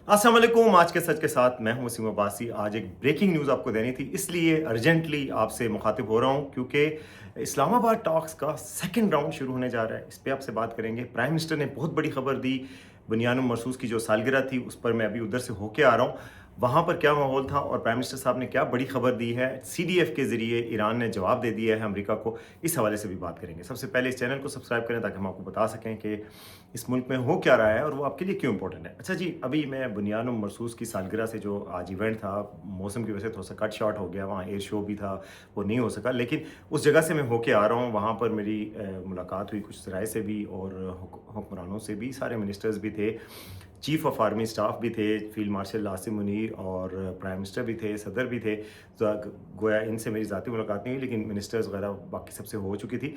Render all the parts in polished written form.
अस्सलाम वालेकुम। आज के सच के साथ मैं हूं वसीम अब्बासी। आज एक ब्रेकिंग न्यूज़ आपको देनी थी, इसलिए अर्जेंटली आपसे मुखातिब हो रहा हूं क्योंकि इस्लामाबाद टॉक्स का सेकंड राउंड शुरू होने जा रहा है। इस पे आपसे बात करेंगे। प्राइम मिनिस्टर ने बहुत बड़ी खबर दी। बुनियानुल मरसूस की जो सालगिरह थी उस पर मैं अभी उधर से होके आ रहा हूँ। वहाँ पर क्या माहौल था और प्राइम मिनिस्टर साहब ने क्या बड़ी खबर दी है। CDF के ज़रिए ईरान ने जवाब दे दिया है अमेरिका को। इस हवाले से भी बात करेंगे। सबसे पहले इस चैनल को सब्सक्राइब करें ताकि हम आपको बता सकें कि इस मुल्क में हो क्या रहा है और वो आपके लिए क्यों इंपॉर्टेंट है। अच्छा जी, अभी मैं बुनियानुल मरसूस की सालगिरह से जो आज इवेंट था, मौसम की वजह से थोड़ा सा कट शॉर्ट हो गया, वहाँ एयर शो भी था, वो नहीं हो सका, लेकिन उस जगह से मैं होके आ रहा हूँ। वहाँ पर मेरी मुलाकात हुई कुछ ज़राए से भी और हुक्मरानों से भी, सारे मिनिस्टर्स भी थे, चीफ ऑफ आर्मी स्टाफ भी थे, फील्ड मार्शल आसिम मुनीर और प्राइम मिनिस्टर भी थे, सदर भी थे। तो गोया इनसे मेरी ज़ाती मुलाकात नहीं हुई, लेकिन मिनिस्टर्स वगैरह बाकी सबसे हो चुकी थी।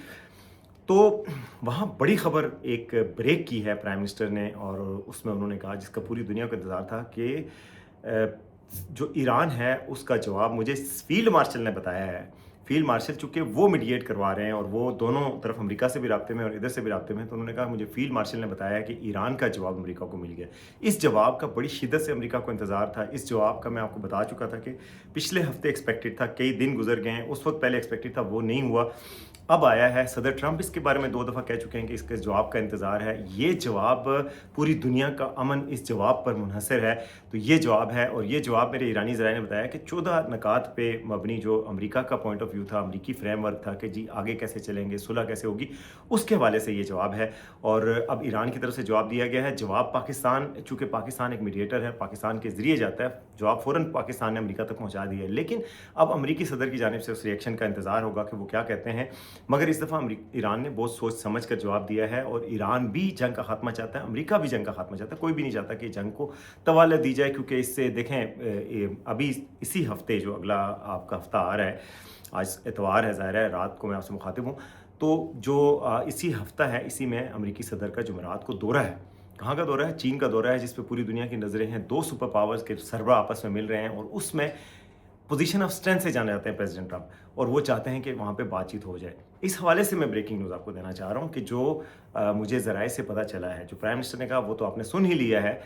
तो वहाँ बड़ी खबर एक ब्रेक की है प्राइम मिनिस्टर ने, और उसमें उन्होंने कहा, जिसका पूरी दुनिया को इंतज़ार था, कि जो ईरान है उसका जवाब मुझे फील्ड मार्शल ने बताया है। फील्ड मार्शल चूँकि वो मीडिएट करवा रहे हैं और वो दोनों तरफ अमेरिका से भी राब्ते में और इधर से भी राब्ते में, तो उन्होंने कहा मुझे फील्ड मार्शल ने बताया कि ईरान का जवाब अमेरिका को मिल गया। इस जवाब का बड़ी शिद्दत से अमेरिका को इंतज़ार था। इस जवाब का मैं आपको बता चुका था कि पिछले हफ्ते एक्सपेक्टेड था, कई दिन गुजर गए हैं, उस वक्त पहले एक्सपेक्टेड था, वो नहीं हुआ, अब आया है। सदर ट्रंप इसके बारे में 2 दफ़ा कह चुके हैं कि इसके जवाब का इंतज़ार है। ये जवाब, पूरी दुनिया का अमन इस जवाब पर मुनहसर है। तो ये जवाब है, और ये जवाब मेरे ईरानी ज़राए ने बताया कि 14 नकात पे मबनी जो अमेरिका का पॉइंट ऑफ व्यू था, अमेरिकी फ्रेमवर्क था कि जी आगे कैसे चलेंगे, सुलह कैसे होगी, उसके हवाले से ये जवाब है। और अब ईरान की तरफ से जवाब दिया गया है। जवाब पाकिस्तान, चूँकि पाकिस्तान एक मीडिएटर है, पाकिस्तान के ज़रिए जाता है, जवाब फ़ौरन पाकिस्तान ने अमेरिका तक पहुँचा दिया है। लेकिन अब अमेरिकी सदर की जानिब से उस रिएक्शन का इंतज़ार होगा कि वो क्या कहते हैं। मगर इस दफ़ा ईरान ने बहुत सोच समझ कर जवाब दिया है, और ईरान भी जंग का खात्मा चाहता है, अमेरिका भी जंग का खात्मा चाहता है। कोई भी नहीं चाहता कि जंग को तवाला दी जाए, क्योंकि इससे देखें अभी इसी हफ्ते, जो अगला आपका हफ्ता आ रहा है, आज इतवार है, ज़ाहिर है रात को मैं आपसे मुखातिब हूँ, तो जो इसी हफ्ता है, इसी में अमेरिकी सदर का जुमेरात को दौरा है। कहाँ का दौरा है? चीन का दौरा है, जिस पे पूरी दुनिया की नज़रें हैं। 2 सुपर पावर्स के सरबराह आपस में मिल रहे हैं, और उसमें पोजीशन ऑफ स्ट्रेंथ से जाने जाते हैं प्रेसिडेंट ट्रंप, और वो चाहते हैं कि वहाँ पे बातचीत हो जाए। इस हवाले से मैं ब्रेकिंग न्यूज़ आपको देना चाह रहा हूँ कि जो मुझे ज़राए से पता चला है, जो प्राइम मिनिस्टर ने कहा वो तो आपने सुन ही लिया है।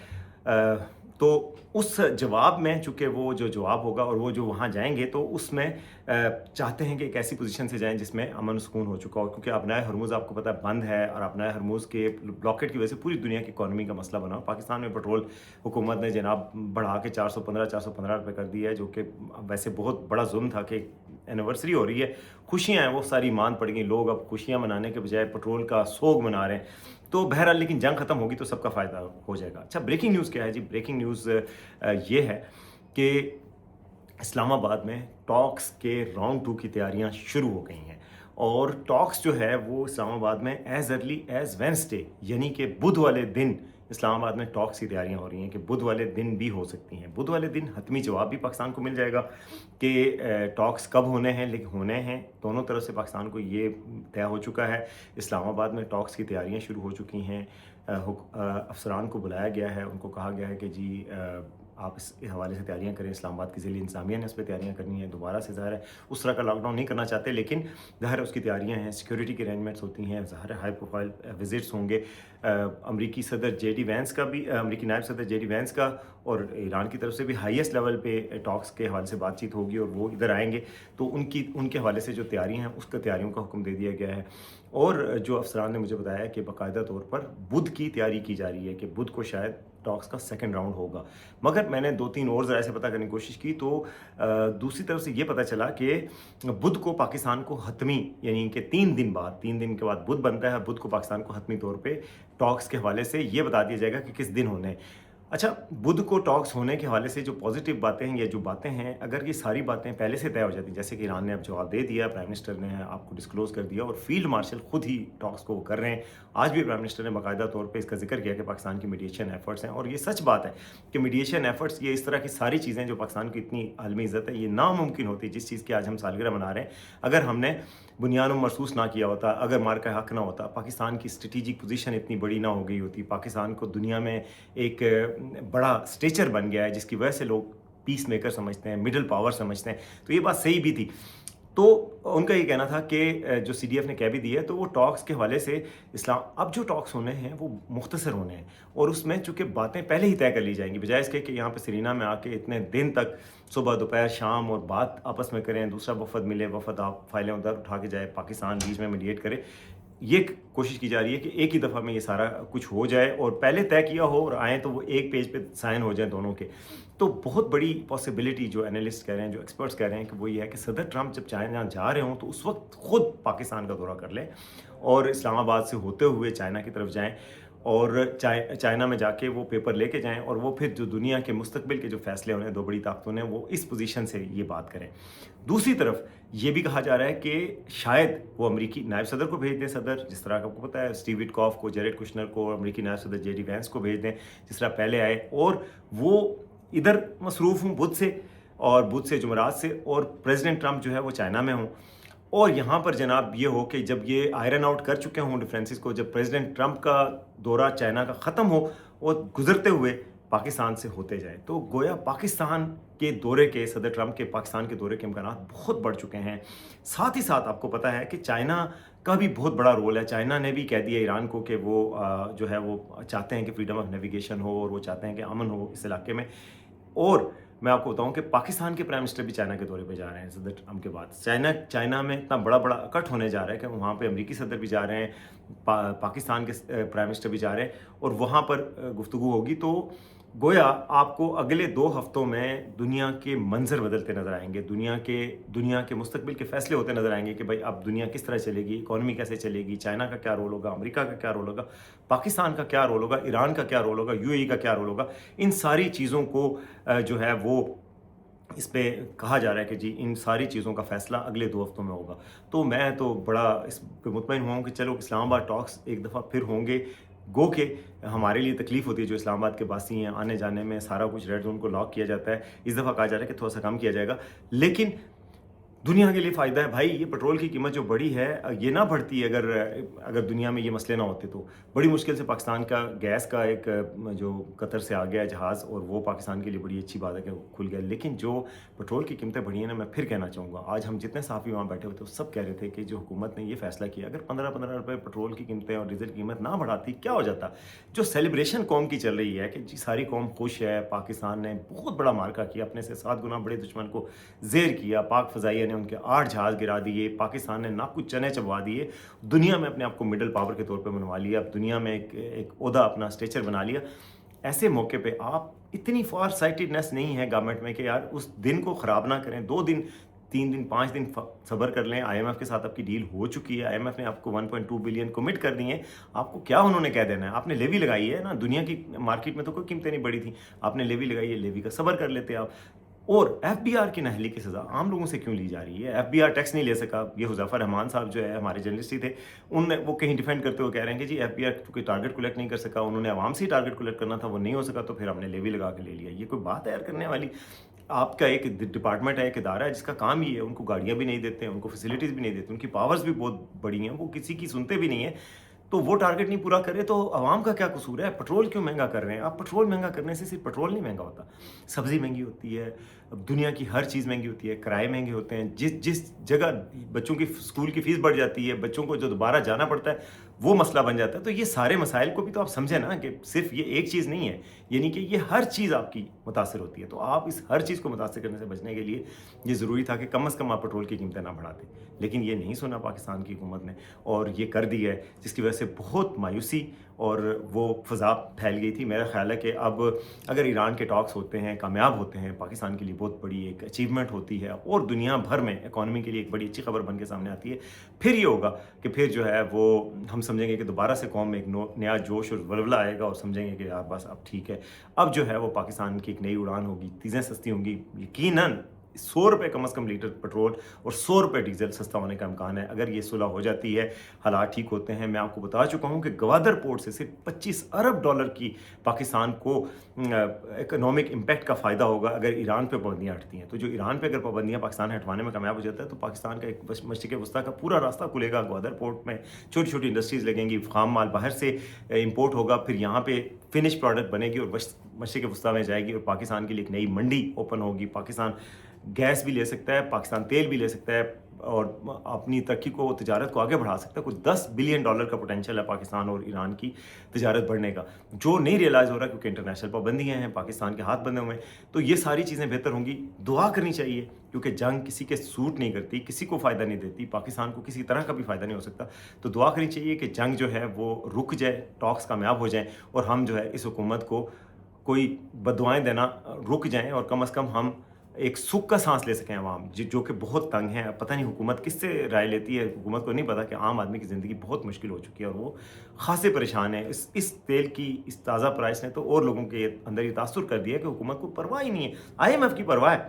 तो उस जवाब में, चूँकि वो जो जवाब होगा और वो जो वहाँ जाएँगे, तो उसमें चाहते हैं कि एक ऐसी पोजीशन से जाएँ जिसमें अमन सुकून हो चुका हो, क्योंकि अपनाए हरमुज़ आपको पता है बंद है, और अपनाए हरमुज़ के ब्लॉकेट की वजह से पूरी दुनिया की इकॉनमी का मसला बना। पाकिस्तान में पेट्रोल हुकूमत ने जनाब बढ़ा के 415 रुपये कर दिया है, जो कि वैसे बहुत बड़ा जुल्म था कि एनिवर्सरी हो रही है, खुशियाँ हैं, वो सारी मान पड़ गई। लोग अब खुशियाँ मनाने के बजाय पेट्रोल का सोग मना रहे हैं। तो बहरहाल, लेकिन जंग खत्म होगी तो सबका फ़ायदा हो जाएगा। अच्छा, ब्रेकिंग न्यूज़ क्या है जी? ब्रेकिंग न्यूज़ ये है कि इस्लामाबाद में टॉक्स के राउंड 2 की तैयारियां शुरू हो गई हैं, और टॉक्स जो है वो इस्लामाबाद में एज अर्ली एज वेंसडे, यानी कि बुध वाले दिन इस्लामाबाद में टॉक्स की तैयारियां हो रही हैं कि बुध वाले दिन भी हो सकती हैं। बुध वाले दिन हतमी जवाब भी पाकिस्तान को मिल जाएगा कि टॉक्स कब होने हैं, लेकिन होने हैं। दोनों तरफ से पाकिस्तान को ये तय हो चुका है। इस्लामाबाद में टॉक्स की तैयारियां शुरू हो चुकी हैं। अफसरान को बुलाया गया है, उनको कहा गया है कि जी आप इस हवाले से तैयारियां करें। इस्लामाबाद की ज़िली इंतज़ामिया ने इस पर तैयारियां करनी है। दोबारा से ज़ाहिर है उस तरह का लॉकडाउन नहीं करना चाहते, लेकिन ज़ाहिर है उसकी तैयारियां हैं, सिक्योरिटी की अरेंजमेंट्स होती हैं, ज़ाहिर है हाई प्रोफाइल विजिट्स होंगे। अमरीकी सदर JD वैंस का भी, अमरीकी नायब सदर JD वैंस का, और ईरान की तरफ से भी हाईएस्ट लेवल पे टॉक्स के हवाले से बातचीत होगी, और वो इधर आएंगे। तो उनके हवाले से जो तैयारी हैं, उसका तैयारियों का हुक्म दे दिया गया है। और जो अफसरान ने मुझे बताया कि बाकायदा तौर पर बुध की तैयारी की जा रही है कि बुध को शायद टॉक्स का सेकंड राउंड होगा। मगर मैंने 2-3 और ज़रा से पता करने की कोशिश की, तो दूसरी तरफ से ये पता चला कि बुध को पाकिस्तान को हतमी, यानी कि 3 दिन बाद, 3 दिन के बाद बुध बनता है, बुध को पाकिस्तान को हतमी तौर पे टॉक्स के हवाले से ये बता दिया जाएगा कि किस दिन होने हैं। अच्छा, बुध को टॉक्स होने के हवाले से जो पॉजिटिव बातें हैं, या जो बातें हैं, अगर ये सारी बातें पहले से तय हो जाती, जैसे कि ईरान ने अब जवाब दे दिया, प्राइम मिनिस्टर ने आपको डिस्क्लोज़ कर दिया, और फील्ड मार्शल खुद ही टॉक्स को कर रहे हैं। आज भी प्राइम मिनिस्टर ने बाकायदा तौर पे इसका जिक्र किया कि पाकिस्तान की मीडिएशन एफर्ट्स हैं, और ये सच बात है कि मीडिएशन एफर्ट्स, ये इस तरह की सारी चीज़ें जो पाकिस्तान की इतनी आलमी इज़्ज़त है, ये नामुमकिन होती, जिस चीज़ की आज हम सालगिरह मना रहे हैं, अगर हमने बुनियानुल मरसूस ना किया होता, अगर मार्का हक ना होता, पाकिस्तान की स्ट्रेटेजिक पोजीशन इतनी बड़ी ना हो गई होती, पाकिस्तान को दुनिया में एक बड़ा स्टेचर बन गया है, जिसकी वजह से लोग पीस मेकर समझते हैं, मिडल पावर समझते हैं। तो ये बात सही भी थी। تو उनका ये कहना था कि जो CDF ने कह भी दिया है, तो वो टॉक्स के हवाले से अब जो टॉक्स होने हैं वो मुख्तसर होने हैं, और उसमें चूँकि बातें पहले ही तय कर ली जाएंगी, बजाय इसके कि यहाँ पे सीरीना में आके इतने दिन तक सुबह दोपहर शाम और बात आपस में करें, दूसरा वफद मिले, वफद आप फाइलें उधर उठा के जाए, पाकिस्तान बीच में मीडिएट करे। ये कोशिश की जा रही है कि एक ही दफ़ा में ये सारा कुछ हो जाए और पहले तय किया हो और आएँ तो वो एक पेज पे साइन हो जाए दोनों के। तो बहुत बड़ी पॉसिबिलिटी जो एनालिस्ट कह रहे हैं, जो एक्सपर्ट्स कह रहे हैं, कि वो ये है कि सदर ट्रंप जब चाइना जा रहे हों तो उस वक्त खुद पाकिस्तान का दौरा कर लें और इस्लामाबाद से होते हुए चाइना की तरफ जाएँ, और चाइना में जाके वो पेपर लेके जाएं, और वो फिर जो दुनिया के मुस्तकबिल के जो फैसले होने दो बड़ी ताकतों ने, वो इस पोजीशन से ये बात करें। दूसरी तरफ ये भी कहा जा रहा है कि शायद वो अमेरिकी नायब सदर को भेज दें, सदर जिस तरह का आपको पता है स्टीव विटकॉफ को, जेरेड कुशनर को, अमेरिकी नायब सदर JD वैंस को भेज दें जिस तरह पहले आए, और वो इधर मसरूफ़ हूँ बुध से जुमेरात से, और प्रेसिडेंट ट्रंप जो है वो चाइना में हूँ, और यहाँ पर जनाब ये हो कि जब ये आयरन आउट कर चुके हों डिफरेंसेस को, जब प्रेसिडेंट ट्रंप का दौरा चाइना का ख़त्म हो और गुजरते हुए पाकिस्तान से होते जाए, तो गोया पाकिस्तान के दौरे के, सदर ट्रंप के पाकिस्तान के दौरे के इम्कानात बहुत बढ़ चुके हैं। साथ ही साथ आपको पता है कि चाइना का भी बहुत बड़ा रोल है। चाइना ने भी कह दिया ईरान को कि वो जो है वो चाहते हैं कि फ्रीडम ऑफ नेविगेशन हो, और वो चाहते हैं कि अमन हो इस इलाके में। और मैं आपको बताऊं कि पाकिस्तान के प्राइम मिनिस्टर भी चाइना के दौरे पे जा रहे हैं सदर ट्रंप के बाद। चाइना में इतना बड़ा इकट्ठ होने जा रहा है कि वहाँ पे अमेरिकी सदर भी जा रहे हैं, पाकिस्तान के प्राइम मिनिस्टर भी जा रहे हैं, और वहाँ पर गुफ्तगू होगी। तो गोया आपको अगले 2 हफ्तों में दुनिया के मंजर बदलते नजर आएंगे, दुनिया के मुस्तकबिल के फैसले होते नजर आएंगे कि भाई अब दुनिया किस तरह चलेगी, इकॉनमी कैसे चलेगी, चाइना का क्या रोल होगा, अमेरिका का क्या रोल होगा, पाकिस्तान का क्या रोल होगा, ईरान का क्या रोल होगा, UAE का क्या रोल होगा। इन सारी चीज़ों को जो है वो इस पे कहा जा रहा है कि जी इन सारी चीज़ों का फैसला अगले 2 हफ्तों में होगा। तो मैं तो बड़ा इस पे मुतमईन हुआ हूँ कि चलो इस्लामाबाद टॉक्स एक दफ़ा फिर होंगे। गो के हमारे लिए तकलीफ़ होती है जो इस्लामाबाद के बासी हैं, आने जाने में सारा कुछ रेड जोन को लॉक किया जाता है। इस दफ़ा कहा जा रहा है कि थोड़ा सा कम किया जाएगा, लेकिन दुनिया के लिए फ़ायदा है भाई। ये पेट्रोल की कीमत जो बढ़ी है, ये ना बढ़ती अगर दुनिया में ये मसले ना होते, तो बड़ी मुश्किल से पाकिस्तान का गैस का एक जो कतर से आ गया जहाज़, और वो पाकिस्तान के लिए बड़ी अच्छी बात है कि वो खुल गया। लेकिन जो पेट्रोल की कीमतें बढ़ी हैं ना, मैं फिर कहना चाहूँगा, आज हम जितने साफ़ी वहाँ बैठे हुए थे सब कह रहे थे कि जो हुकूमत ने ये फ़ैसला किया, अगर 15-15 रुपये पेट्रोल की कीमतें और डीजल की कीमत ना बढ़ाती क्या हो जाता। जो सेलिब्रेशन कौम की चल रही है कि जी सारी कौम खुश है, पाकिस्तान ने बहुत बड़ा मार्का किया, अपने से 7 गुना बड़े दुश्मन को ज़ेर किया, पाक फ़ज़ाइया ने उनके 8 जहाज़ गिरा दिए, पाकिस्तान ने ना कुछ चने चबवा दिए, दुनिया में अपने आप को मिडल पावर के तौर पे मनवा लिया, अब दुनिया में एक ओहदा अपना स्टेचर बना लिया। ऐसे मौके पे आप इतनी फार साइटेडनेस नहीं है गवर्नमेंट में कि यार उस दिन को ख़राब ना करें। 2 दिन, 3 दिन, 5 दिन सब्र कर लें। IMF के साथ आपकी डील हो चुकी है, IMF ने आपको 1.2 बिलियन कमिट कर दिए हैं। आपको क्या उन्होंने कह देना है, आपने लेवी लगाई है ना, दुनिया की मार्केट में तो कोई कीमतें नहीं बढ़ी थी, आपने लेवी लगाई है, लेवी का सब्र कर लेते आप। और FBR की नाअहली की सज़ा आम लोगों से क्यों ली जा रही है? FBR टैक्स नहीं ले सका, ये हुज़ैफा रहमान साहब जो है हमारे जर्नलिस्ट ही थे, वो कहीं डिफेंड करते हुए कह रहे हैं कि जी FBR कोई टारगेट कलेक्ट नहीं कर सका, उन्होंने आवाम से ही टारगेट कलेक्ट करना था, वो नहीं हो सका, तो फिर हमने लेवी लगा के ले लिया। ये कोई बात है यार करने वाली? आपका एक डिपार्टमेंट है, एक इदारा है जिसका काम ही है, उनको गाड़ियाँ भी नहीं देते, उनको फैसिलिटीज़ भी नहीं देते, उनकी पावर्स भी बहुत बड़ी हैं, वो किसी की सुनते भी नहीं है। तो वो टारगेट नहीं पूरा करे तो आवाम का क्या कसूर है? पेट्रोल क्यों महंगा कर रहे हैं आप? पेट्रोल महंगा करने से सिर्फ पेट्रोल नहीं महंगा होता, सब्ज़ी महंगी होती है, अब दुनिया की हर चीज़ महंगी होती है, किराए महंगे होते हैं, जिस जगह बच्चों की स्कूल की फ़ीस बढ़ जाती है, बच्चों को जो दोबारा जाना पड़ता है वो मसला बन जाता है। तो ये सारे मसाइल को भी तो आप समझें ना कि सिर्फ ये एक चीज़ नहीं है, यानी कि ये हर चीज़ आपकी मुतासर होती है। तो आप इस हर चीज़ को मुतासर करने से बचने के लिए ये ज़रूरी था कि कम अज़ कम आप पेट्रोल की कीमतें ना बढ़ाते, लेकिन ये नहीं सुना पाकिस्तान की हुकूमत ने और ये कर दिया है, जिसकी वजह से बहुत मायूसी और वो फ़ज़ा फैल गई थी। मेरा ख़्याल है कि अब अगर ईरान के टॉक्स होते हैं, कामयाब होते हैं, पाकिस्तान के लिए बहुत बड़ी एक अचीवमेंट होती है और दुनिया भर में इकॉनमी के लिए एक बड़ी अच्छी खबर बन के सामने आती है, फिर ये होगा कि फिर जो है वो हम समझेंगे कि दोबारा से कौम में एक नया जोश और वल्वला आएगा और समझेंगे कि यार बस अब ठीक है, अब जो है वो पाकिस्तान की एक नई उड़ान होगी, चीज़ें सस्ती होंगी। यकीनन 100 रुपये कम अज़ कम लीटर पेट्रोल और 100 रुपये डीजल सस्ता होने का इम्कान है अगर ये सुलह हो जाती है, हालात ठीक होते हैं। मैं आपको बता चुका हूँ कि गवादर पोर्ट से सिर्फ $25 अरब की पाकिस्तान को इकोनॉमिक इम्पैक्ट का फ़ायदा होगा अगर ईरान पे पाबंदियाँ हटती हैं। तो जो ईरान पे अगर पाबंदियाँ पाकिस्तान हटवाने में कामयाब हो जाता है तो पाकिस्तान का एक मशरिक़ वस्ता का पूरा रास्ता खुलेगा। गवादर पोर्ट में छोटी छोटी इंडस्ट्रीज़ लगेंगी, ख़ाम माल बाहर से इम्पोर्ट होगा, फिर यहाँ पे फिनिश प्रोडक्ट बनेगी और मशरिक़ वस्ता में जाएगी और पाकिस्तान के लिए एक नई मंडी ओपन होगी। पाकिस्तान गैस भी ले सकता है, पाकिस्तान तेल भी ले सकता है, اور اپنی ترقی کو تجارت کو آگے بڑھا سکتا ہے. کوئی $10 بلین کا پوٹینشیل ہے پاکستان اور ایران کی تجارت بڑھنے کا, جو نہیں ریئلائز ہو رہا کیونکہ انٹرنیشنل پابندیاں ہیں, پاکستان کے ہاتھ بندھے ہوئے ہیں. تو یہ ساری چیزیں بہتر ہوں گی. دعا کرنی چاہیے کیونکہ جنگ کسی کے سوٹ نہیں کرتی, کسی کو فائدہ نہیں دیتی, پاکستان کو کسی طرح کا بھی فائدہ نہیں ہو سکتا. تو دعا کرنی چاہیے کہ جنگ جو ہے وہ رک جائے, ٹاکس کامیاب ہو جائیں اور ہم جو ہے اس حکومت کو کوئی بددعائیں دینا رک جائیں اور کم از کم ہم ایک سکھ کا سانس لے سکیں عوام جو کہ بہت تنگ ہیں. پتہ نہیں حکومت کس سے رائے لیتی ہے, حکومت کو نہیں پتا کہ عام آدمی کی زندگی بہت مشکل ہو چکی ہے اور وہ خاصے پریشان ہے. اس تیل کی اس تازہ پرائس نے تو اور لوگوں کے اندر یہ تاثر کر دیا کہ حکومت کو پرواہ ہی نہیں ہے. IMF کی پرواہ ہے,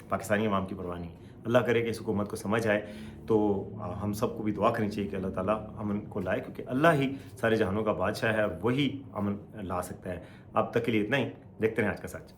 پاکستانی عوام کی پرواہ نہیں. اللہ کرے کہ اس حکومت کو سمجھ آئے. تو ہم سب کو بھی دعا کرنی چاہیے کہ اللہ تعالیٰ امن کو لائے, کیونکہ اللہ ہی سارے جہانوں کا بادشاہ ہے اور وہی امن لا سکتا ہے. اب تک کے لیے اتنا ہی, دیکھتے رہیں آج کا سچ.